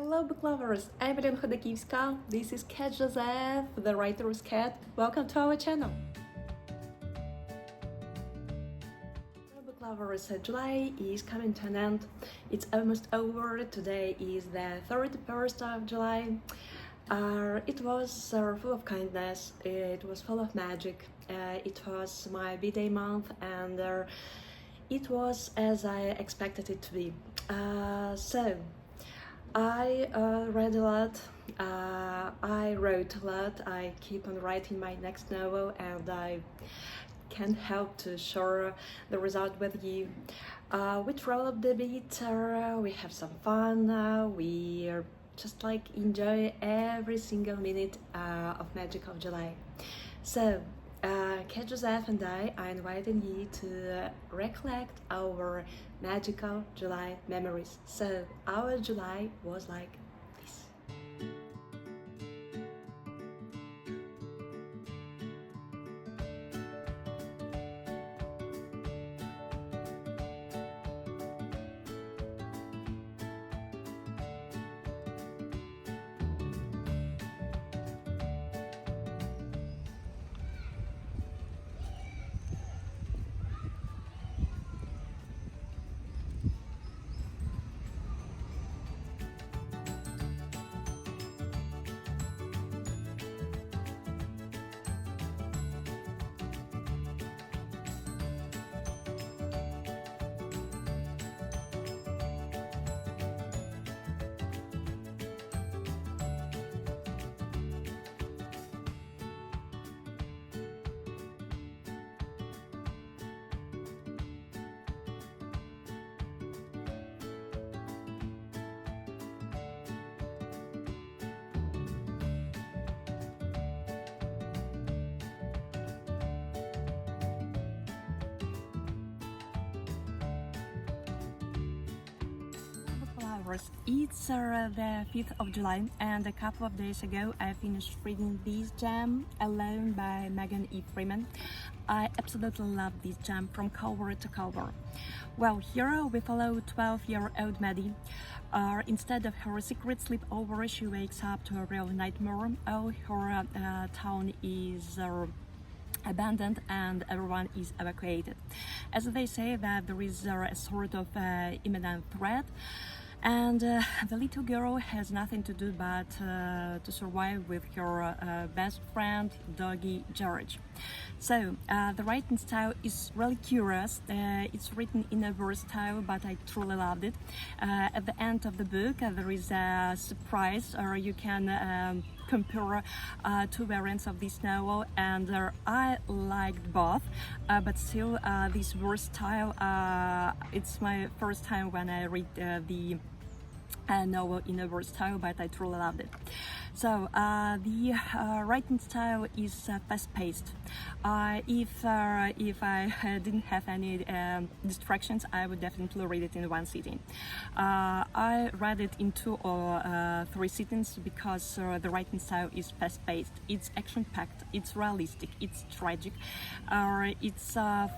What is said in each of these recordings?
Hello book lovers, I'm Khodakivska. This is Cat Josef, the writer's cat. Welcome to our channel. Hello book lovers, July is coming to an end. It's almost over. Today is the 31st of July. It was full of kindness, it was full of magic. It was my B-Day month and it was as I expected it to be. I read a lot, I wrote a lot, I keep on writing my next novel and I can't help to share the result with you. We travel up the beat, we have some fun, we just enjoy every single minute of Magic of July. So, Cat Josef and I are inviting you to recollect our magical July memories. So, our July was like this. It's the 5th of July and a couple of days ago I finished reading this gem, Alone by Meegan and Freeman. I absolutely love this gem from cover to cover. Well, here we follow 12-year-old Maddie. Instead of her secret sleepover, she wakes up to a real nightmare. All her town is abandoned and everyone is evacuated. As they say that there is a sort of imminent threat. And the little girl has nothing to do but to survive with her best friend, doggy George. So the writing style is really curious. It's written in a Wurst style, but I truly loved it. At the end of the book, there is a surprise, or you can compare two variants of this novel, and I liked both, but still this Wurst style, it's my first time when I read the novel in a Wurst style, but I truly loved it. So the writing style is fast-paced. If I didn't have any distractions, I would definitely read it in one sitting. I read it in 2 or 3 sittings because the writing style is fast-paced. It's action-packed, it's realistic, it's tragic, it's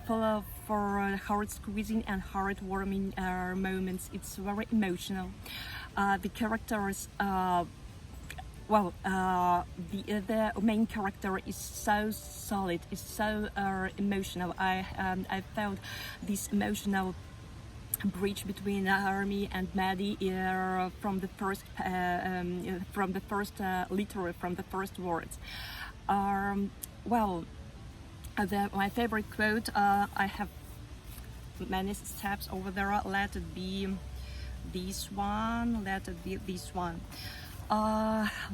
full of heart-squeezing and heart-warming moments. It's very emotional. The characters the main character is so solid, is so emotional. I felt this emotional bridge between Army and Maddie from the first literally from the first words. My favorite quote, I have many steps over there. Let it be this one. Let it be this one.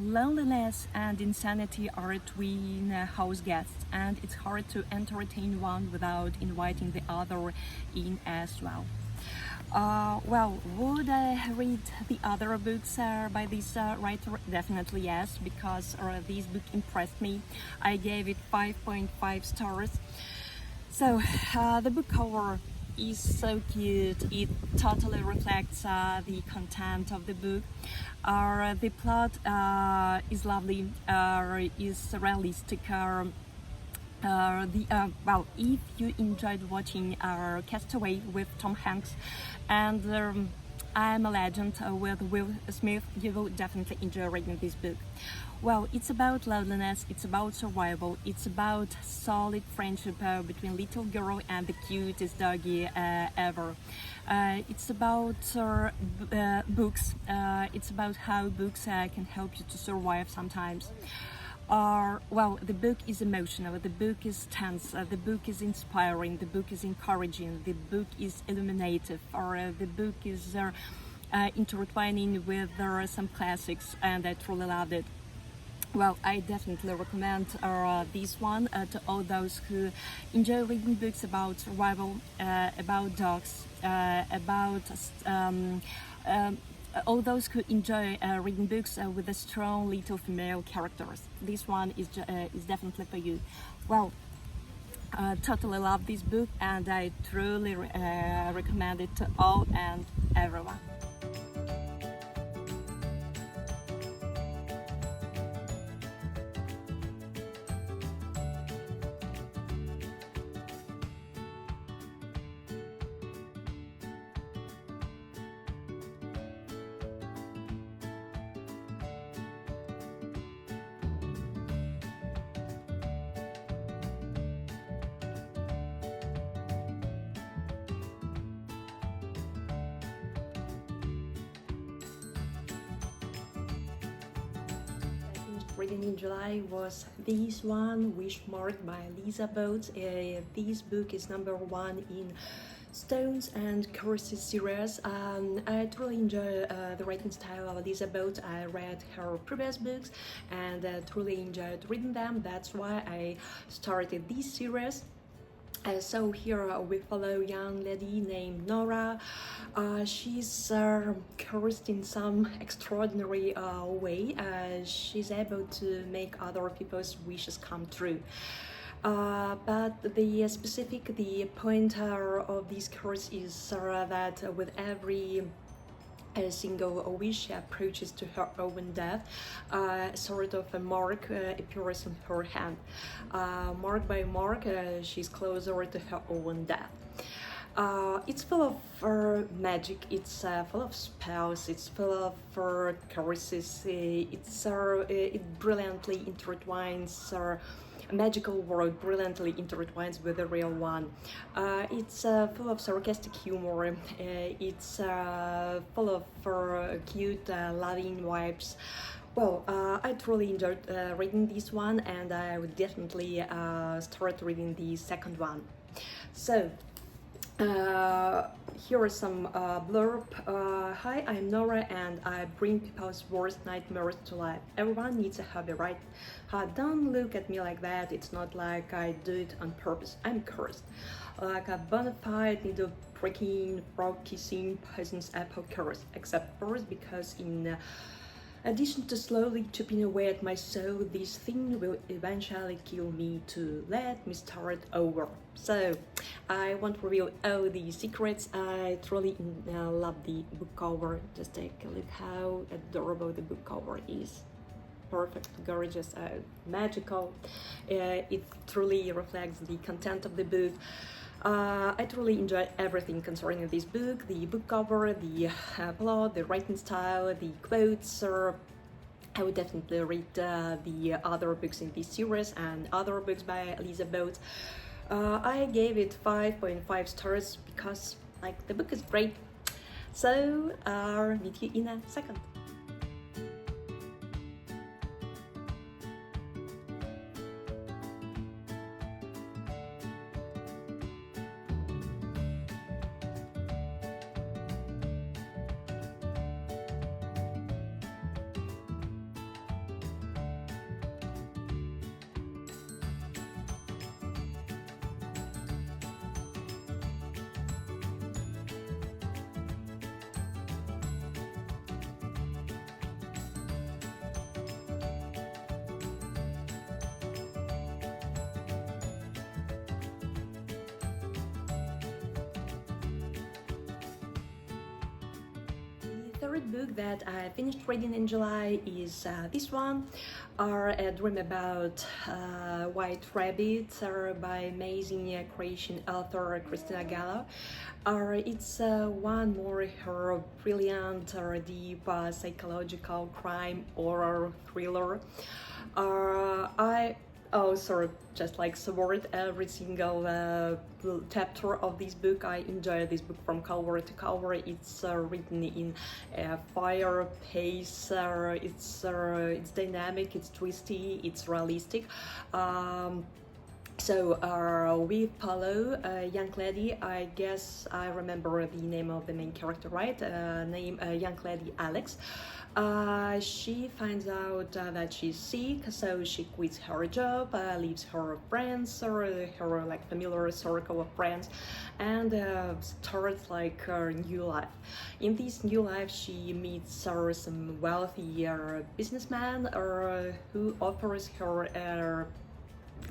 Loneliness and insanity are twin house guests, and it's hard to entertain one without inviting the other in as well. Would I read the other books by this writer? Definitely yes, because this book impressed me. I gave it 5.5 stars. So the book cover is so cute. It totally reflects the content of the book. The plot is lovely, is realistic. If you enjoyed watching Castaway with Tom Hanks and I'm a Legend with Will Smith, you will definitely enjoy reading this book. Well, it's about loneliness, it's about survival, it's about solid friendship between little girl and the cutest doggy ever. It's about books. It's about how books can help you to survive sometimes. Well, the book is emotional, the book is tense, the book is inspiring, the book is encouraging, the book is illuminative, or the book is intertwining with some classics, and I truly loved it. Well, I definitely recommend this one to all those who enjoy reading books about survival, about dogs, about all those who enjoy reading books with a strong little female characters. This one is definitely for you. Well, totally love this book, and I truly recommend it to all and everyone. Reading in July was this one, Wish Mark by Lissa. This book is #1 in Stones and Curses series. I truly enjoy the writing style of Lissa. I read her previous books and truly enjoyed reading them. That's why I started this series. So here we follow a young lady named Nora. She's cursed in some extraordinary way. She's able to make other people's wishes come true. But the point of this curse is that with every a single wish she approaches to her own death, sort of a mark appears on her hand. Mark by mark, she's closer to her own death. It's full of magic, it's full of spells, it's full of curses, it brilliantly intertwines a magical world brilliantly intertwines with the real one. It's full of sarcastic humor, it's full of cute, loving vibes. Well, I truly enjoyed reading this one, and I would definitely start reading the second one. So, here is some blurb. Hi, I'm Nora, and I bring people's worst nightmares to life. Everyone needs a hobby, right? Don't look at me like that. It's not like I do it on purpose. I'm cursed. Like a bona fide, needle-pricking, frog-kissing, poisonous apple curse. Except first, because in addition to slowly chipping away at my soul, this thing will eventually kill me too. Let me start over. So, I won't reveal all the secrets. I truly love the book cover. Just take a look how adorable the book cover is. Perfect, gorgeous, magical. It truly reflects the content of the book. I truly enjoyed everything concerning this book, the book cover, the plot, the writing style, the quotes. I would definitely read the other books in this series and other books by Lissa. I gave it 5.5 stars because the book is great. So I'll meet you in a second. third book that I finished reading in July is this one, A Dream About White Rabbit by amazing Croatian author Kristina Gallo. It's one more her brilliant, deep psychological crime horror thriller. I also just like savored every single chapter of this book. I enjoy this book from cover to cover. It's written in a fire pace. It's dynamic. It's twisty. It's realistic. So we follow a young lady. I guess I remember the name of the main character, right? Young lady Alex. She finds out that she's sick, so she quits her job, leaves her friends or her like familiar circle of friends, and starts like her new life. In this new life, she meets some wealthy businessman who offers her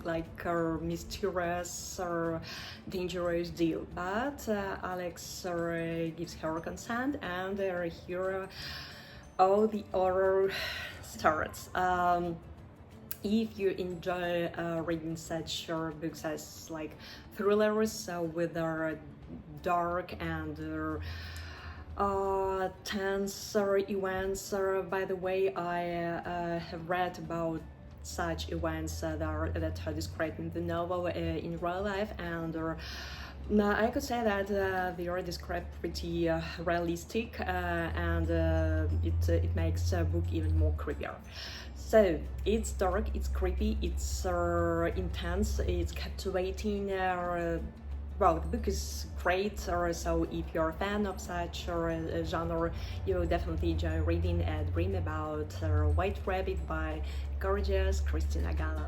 like a mysterious or dangerous deal, but Alex gives her consent, and here all the horror starts. If you enjoy reading such books as like thrillers with dark and tense events, by the way, I have read about such events that are described in the novel in real life, and I could say that they are described pretty realistic, and it makes the book even more creepier. So it's dark, it's creepy, it's intense, it's captivating. Well, the book is great, so if you're a fan of such a genre, you'll definitely enjoy reading A Dream About White Rabbit by gorgeous Kristina Gallo.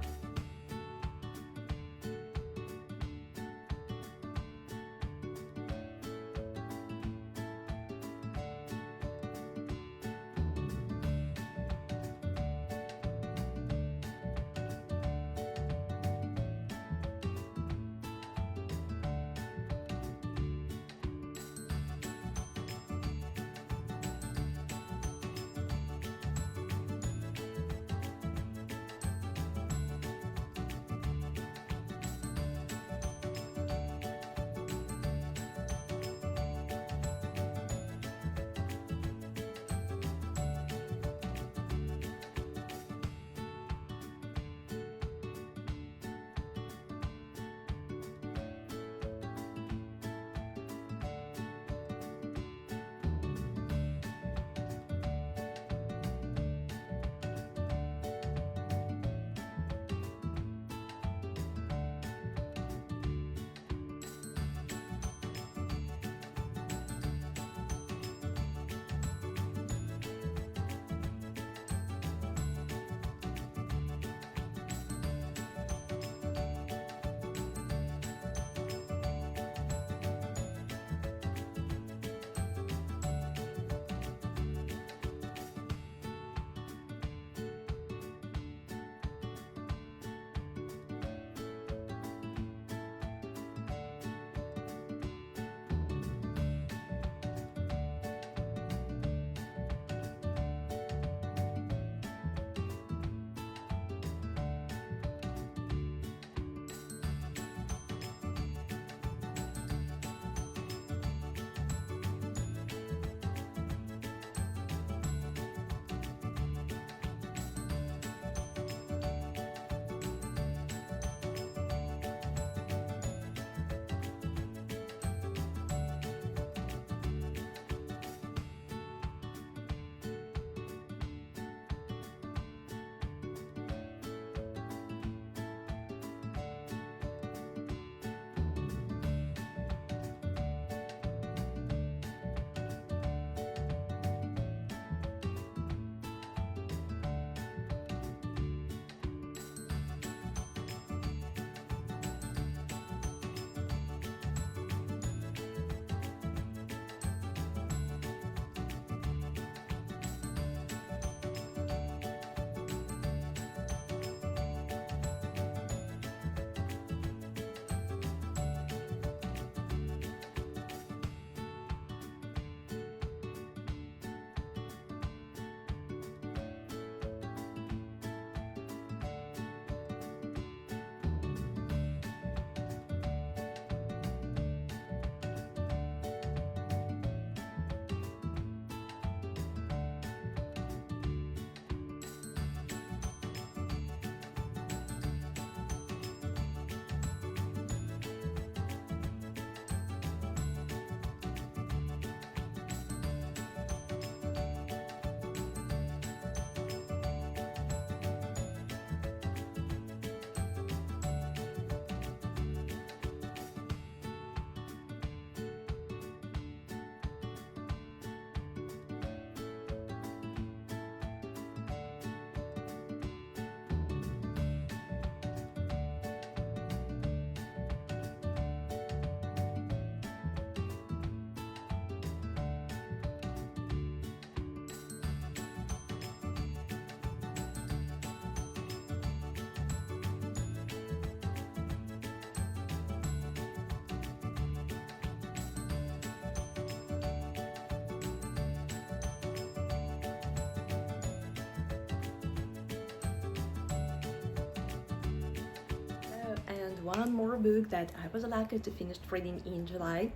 one more book that I was lucky to finish reading in July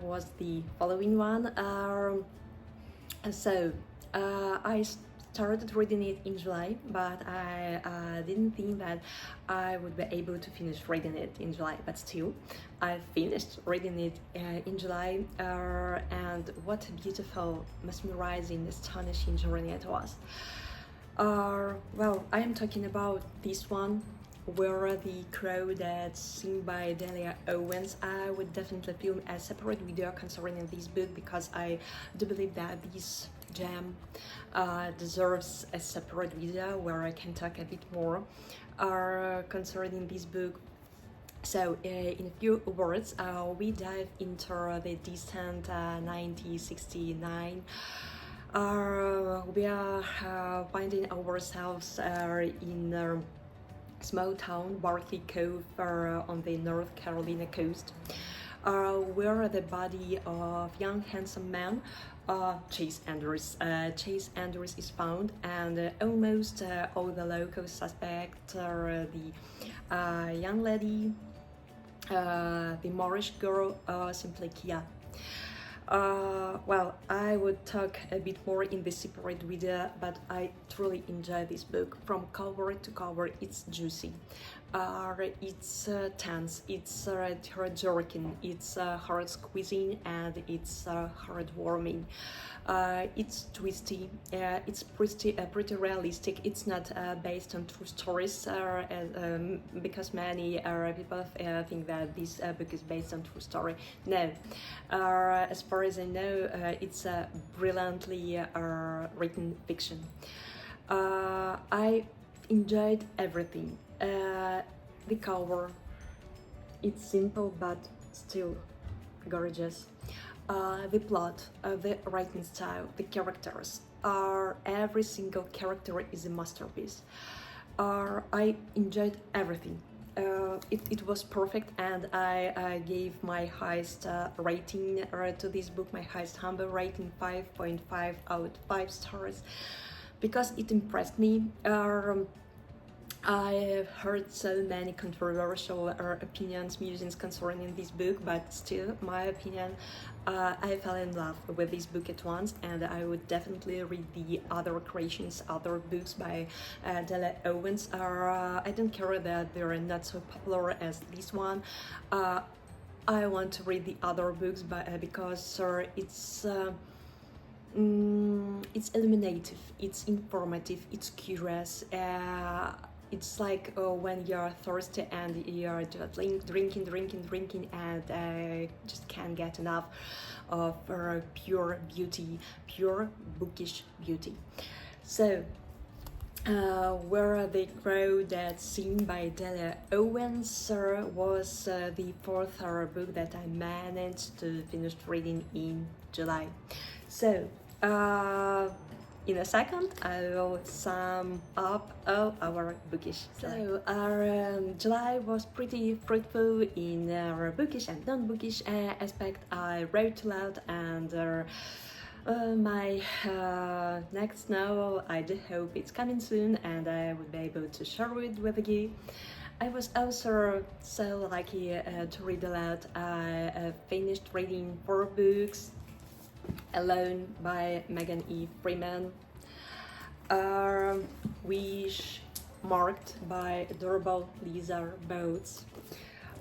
was the following one. I started reading it in July, but I didn't think that I would be able to finish reading it in July, but still I finished reading it in July, and what a beautiful, mesmerizing, astonishing journey it was. Well, I am talking about this one, where the Crawdads seen by Delia Owens. I would definitely film a separate video concerning this book, because I do believe that this gem deserves a separate video where I can talk a bit more concerning this book. So in a few words, we dive into the distant 1969. We are finding ourselves in a small town, Barkley Cove, on the North Carolina coast, where the body of young handsome man Chase Andrews is found, and almost all the locals suspect the young lady, the Moorish girl, simply Kia. Well, I would talk a bit more in the separate video, but I truly enjoy this book. From cover to cover, it's juicy, it's tense, it's heart-jerking, it's heart-squeezing, and it's heartwarming. It's twisty, it's pretty realistic. It's not based on true stories, because many people think that this book is based on true story. No, as far as I know, it's a brilliantly written fiction. I enjoyed everything. The cover, it's simple but still gorgeous. The plot, the writing style, the characters, every single character is a masterpiece. I enjoyed everything. It was perfect, and I gave my highest rating to this book, my highest humble rating, 5.5 out of 5 stars, because it impressed me. I've heard so many controversial opinions, musings concerning this book, but still, my opinion, I fell in love with this book at once, and I would definitely read the other creations, other books by Delia Owens. I don't care that they're not so popular as this one. I want to read the other books, because it's illuminative, it's informative, it's curious. It's like when you're thirsty and you're just drinking, and just can't get enough of pure beauty, pure bookish beauty. So, where the Crawdads seen by Delia Owens was the fourth book that I managed to finish reading in July. So, in a second, I will sum up all our bookish. So, our July was pretty fruitful in our bookish and non-bookish aspect. I wrote aloud, and my next novel, I do hope it's coming soon, and I will be able to share it with you. I was also so lucky to read aloud. I finished reading 4 books alone by Meegan E. Freeman, Wish, marked by adorable Lissa boats,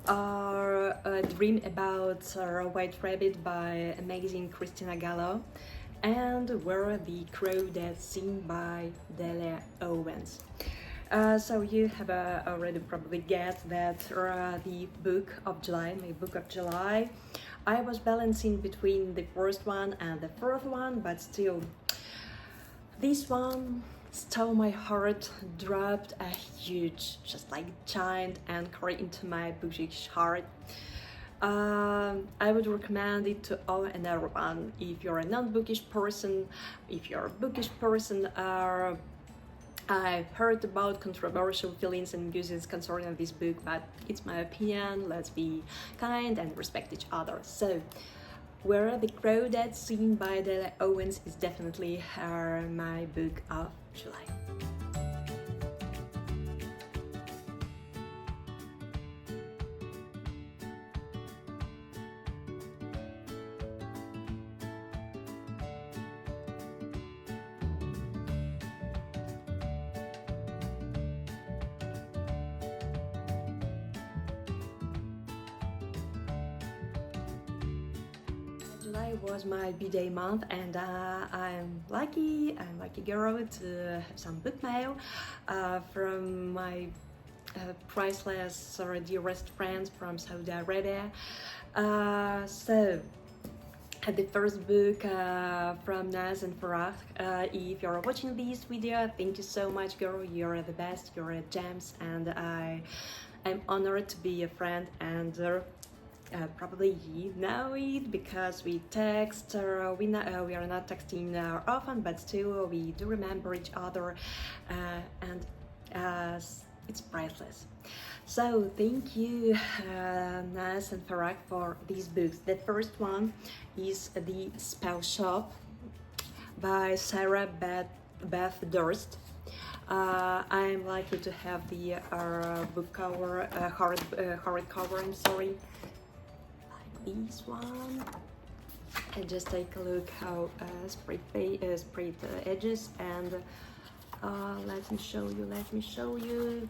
A Dream About a White Rabbit by amazing Kristina Gallo, and Where the Crawdads seen by Delia Owens. So you have already probably guessed that the book of July, my book of July, I was balancing between the first one and the fourth one, but still, this one stole my heart, dropped a huge, just like giant anchor into my bookish heart. I would recommend it to all and everyone. If you're a non-bookish person, if you're a bookish person, I've heard about controversial feelings and musings concerning this book, but it's my opinion. Let's be kind and respect each other. So, Where the Crawdads seen by Delia Owens is definitely my book of July. July was my B-Day month, and I'm lucky girl to have some book mail from my priceless or dearest friends from Saudi Arabia. So the first book from Naz and Farah. If you're watching this video, thank you so much, girl. You're the best, you're gems, and I'm honored to be a friend. And probably you know it because we text, we are not texting often, but still we do remember each other, and it's priceless. So thank you, Naz and Farah, for these books. The first one is the Spellshop by Sarah Beth Durst. I'm lucky to have the book cover, hard cover. I'm sorry, like this one. And just take a look how sprayed edges, and let me show you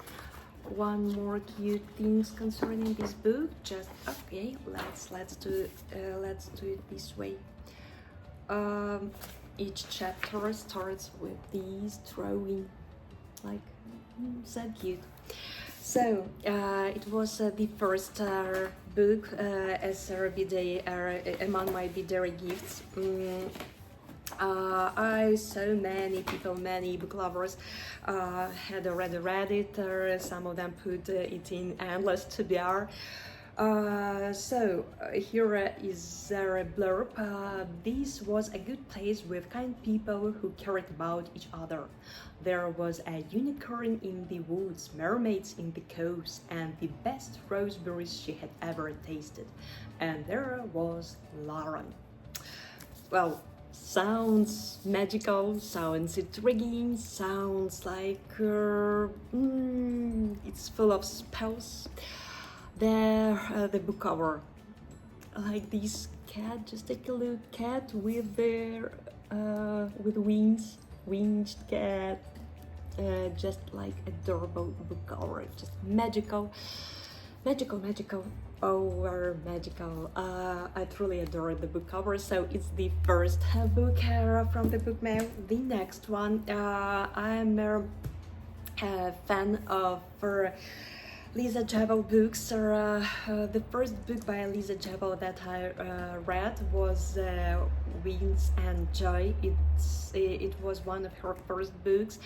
one more cute things concerning this book. Just okay, let's do it this way. Each chapter starts with these drawing, like so cute. So it was the first book as a B-Day among my B-Day gifts. I saw many people, many book lovers had already read it, or some of them put it in endless TBR. So here is a blurb. This was a good place with kind people who cared about each other. There was a unicorn in the woods, mermaids in the coves, and the best raspberries she had ever tasted. And there was Lauren. Well, sounds magical, sounds intriguing, sounds like it's full of spells. There, the book cover, like this cat. Just take a look, cat with their with wings, winged cat. Just like adorable book cover, just magical. Over magical. I truly adore the book cover. So it's the first book from the book mail. The next one, I'm a fan of Lissa Jewell books. The first book by Lissa Jewell that I read was Winds and Joy. It was one of her first books,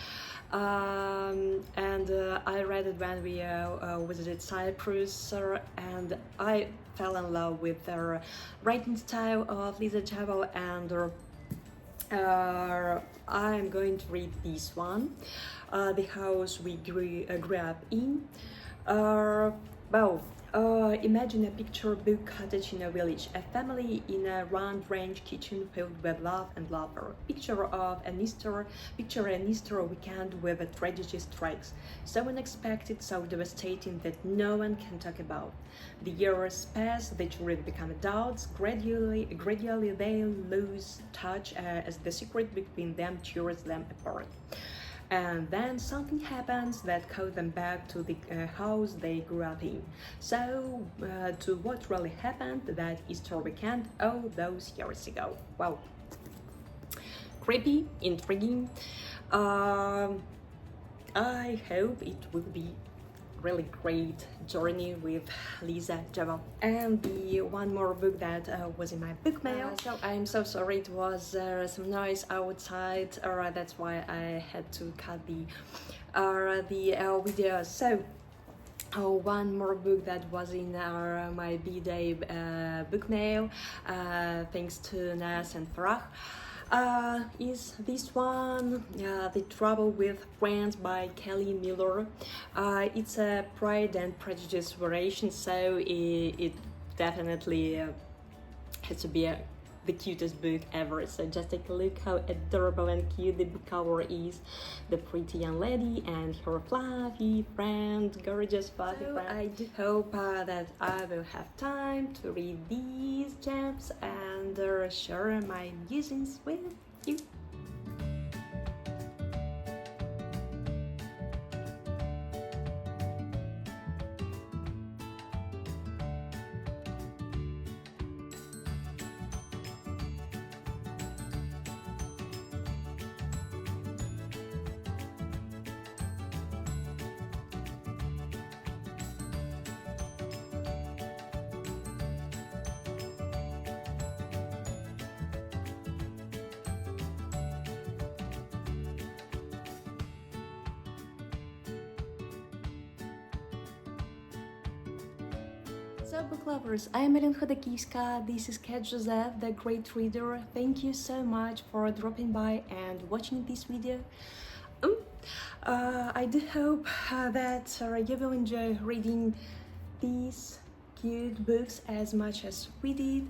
and I read it when we visited Cyprus, and I fell in love with the writing style of Lissa Jewell, and I'm going to read this one, The House We Grew Up In. Imagine a picture book cottage in a village, a family in a round range kitchen filled with love and laughter. Picture an Easter weekend with a tragedy strikes, so unexpected, so devastating that no one can talk about. The years pass, the children become adults. Gradually they lose touch as the secret between them tears them apart. And then something happens that calls them back to the house they grew up in. So, to what really happened that Easter weekend all those years ago. Wow. Creepy, intriguing. I hope it will be really great journey with Lissa Jewell. And the one more book that was in my book mail. So I'm so sorry, it was some noise outside, that's why I had to cut the video. So one more book that was in my B-Day book mail, thanks to Naz and Farah. Is this one, The Trouble with Friends by Kelly Miller. It's a Pride and Prejudice variation, so it definitely has to be the cutest book ever. So just take a look how adorable and cute the book cover is. The pretty young lady and her fluffy friend, gorgeous fluffy friend. I do hope that I will have time to read these gems and share my musings with you. What's up, book lovers? I am Khodakivska. This is Cat Josef, the great reader. Thank you so much for dropping by and watching this video. I do hope that you will enjoy reading these cute books as much as we did.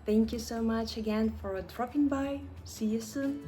Thank you so much again for dropping by. See you soon.